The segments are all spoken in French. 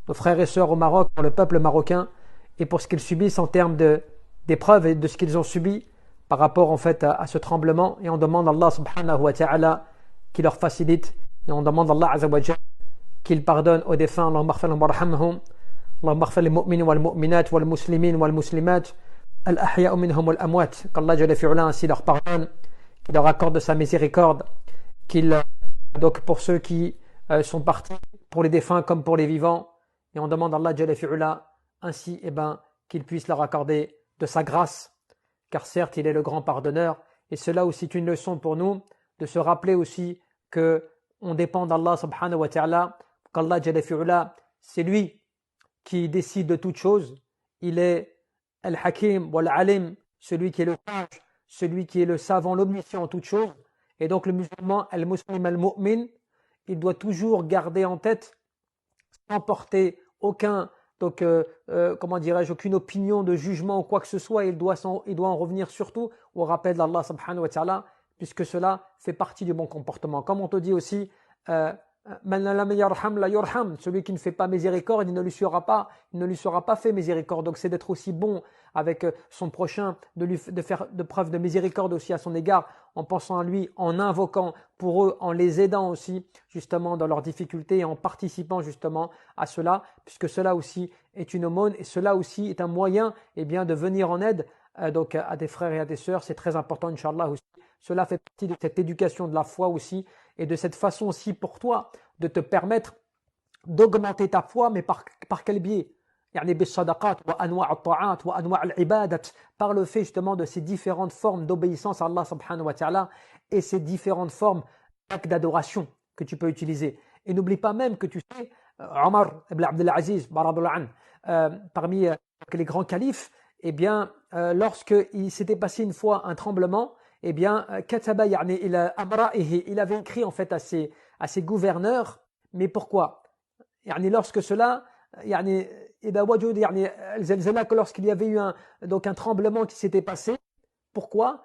nos frères et sœurs au Maroc, pour le peuple marocain, et pour ce qu'ils subissent en termes d'épreuves et de ce qu'ils ont subi par rapport en fait à ce tremblement. Et on demande à Allah subhanahu wa ta'ala qu'il leur facilite. Et on demande à Allah azza wa jalla qu'il pardonne aux défunts. Allahumma ighfir lahum warhamhum. Allahumma ighfir lil mu'minin wal mu'minat wal muslimin wal muslimat al ahya'u minhum wal amwat. Qu'Allah jalla fi'ala ainsi leur pardonne, qu'il leur accorde de sa miséricorde, qu'il donc pour ceux qui sont partis, pour les défunts comme pour les vivants. Et on demande à Allah jalla fi'ala ainsi qu'il puisse leur accorder de sa grâce, car certes il est le grand pardonneur. Et cela aussi est une leçon pour nous de se rappeler aussi que on dépend d'Allah subhanahu wa ta'ala, qu'Allah jalla fi'ala, c'est lui qui décide de toutes choses. Il est Al-Hakim wal-Alim, celui qui est le sage, celui qui est le savant, l'omniscient en toutes choses. Et donc le musulman, al-muslim al-mu'min, il doit toujours garder en tête, sans porter aucune opinion de jugement ou quoi que ce soit. Il doit en revenir surtout au rappel d'Allah subhanahu wa ta'ala, puisque cela fait partie du bon comportement. Comme on te dit aussi, celui qui ne fait pas miséricorde, il ne lui sera pas fait miséricorde. Donc c'est d'être aussi bon avec son prochain, de faire de preuve de miséricorde aussi à son égard, en pensant à lui, en invoquant pour eux, en les aidant aussi justement dans leurs difficultés et en participant justement à cela, puisque cela aussi est une aumône et cela aussi est un moyen de venir en aide donc à des frères et à des sœurs. C'est très important, Inch'Allah aussi. Cela fait partie de cette éducation de la foi aussi, et de cette façon aussi pour toi de te permettre d'augmenter ta foi, mais par quel biais? Par le fait justement de ces différentes formes d'obéissance à Allah subhanahu wa ta'ala et ces différentes formes d'actes d'adoration que tu peux utiliser. Et n'oublie pas même que tu sais, Omar ibn Abdelaziz, parmi les grands califes, lorsqu'il s'était passé une fois un tremblement, kataba ila amra'ihi, il avait écrit en fait à ses gouverneurs. Mais pourquoi? Lorsque cela, lorsqu'il y avait eu un tremblement qui s'était passé, pourquoi?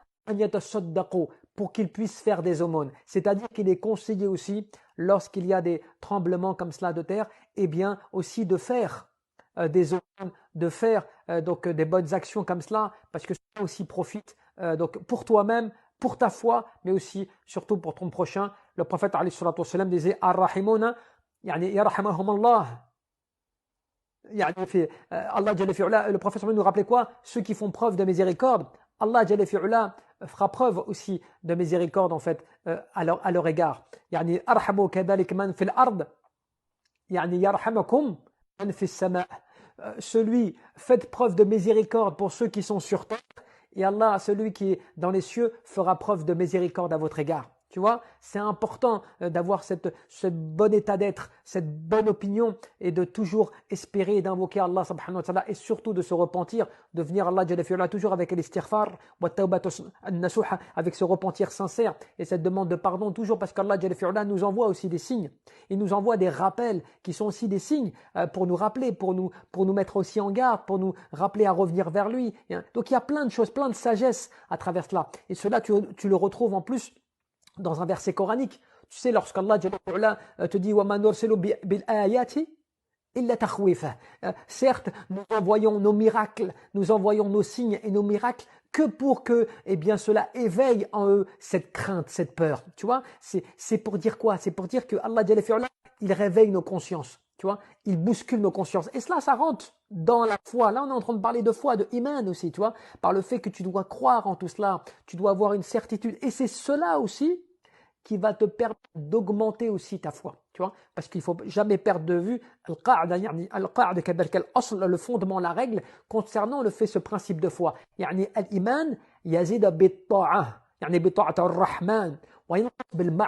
Pour qu'ils puissent faire des aumônes. C'est-à-dire qu'il est conseillé aussi, lorsqu'il y a des tremblements comme cela de terre, aussi de faire des aumônes, de faire des bonnes actions comme cela, parce que cela aussi profite donc pour toi-même, pour ta foi, mais aussi surtout pour ton prochain. Le prophète alayhi salatu wassalam disait Ar-Rahimuna yarhamuhumallah. Allah jalla fi'ala, le prophète nous rappelait quoi? Ceux qui font preuve de miséricorde, Allah jalla fi'ala fera preuve aussi de miséricorde en fait à leur égard. Arhamu kadhalik man fil ard yarhamukum man fis sama'. Faites preuve de miséricorde pour ceux qui sont sur terre, et Allah, celui qui est dans les cieux, fera preuve de miséricorde à votre égard. Tu vois, c'est important d'avoir ce bon état d'être, cette bonne opinion, et de toujours espérer et d'invoquer Allah subhanahu wa ta'ala, et surtout de se repentir, de venir Allah jalla fi'ala toujours avec l'istighfar wa tawbatu an-nasuha, avec ce repentir sincère et cette demande de pardon toujours, parce qu'Allah jalla fi'ala nous envoie aussi des signes. Il nous envoie des rappels qui sont aussi des signes pour nous rappeler, pour nous mettre aussi en garde, pour nous rappeler à revenir vers lui. Donc il y a plein de choses, plein de sagesse à travers cela. Et cela, tu le retrouves en plus dans un verset coranique. Tu sais, lorsqu'Allah te dit وَمَا نُرْسِلُ بِالْآيَاتِ إِلَّا تَخْوِيفًا, certes, nous envoyons nos miracles, nous envoyons nos signes et nos miracles que pour que cela éveille en eux cette crainte, cette peur. Tu vois, c'est pour dire quoi? C'est pour dire que Allah il réveille nos consciences. Tu vois, il bouscule nos consciences. Et cela, ça rentre dans la foi. Là, on est en train de parler de foi, de iman aussi, tu vois, par le fait que tu dois croire en tout cela, tu dois avoir une certitude. Et c'est cela aussi qui va te permettre d'augmenter aussi ta foi, tu vois, parce qu'il ne faut jamais perdre de vue le fondement, la règle concernant ce principe de foi. Al-iman yazid bit-ta'ah, bi-ta'at ar-rahman wa yanqus bil-ma'siyah.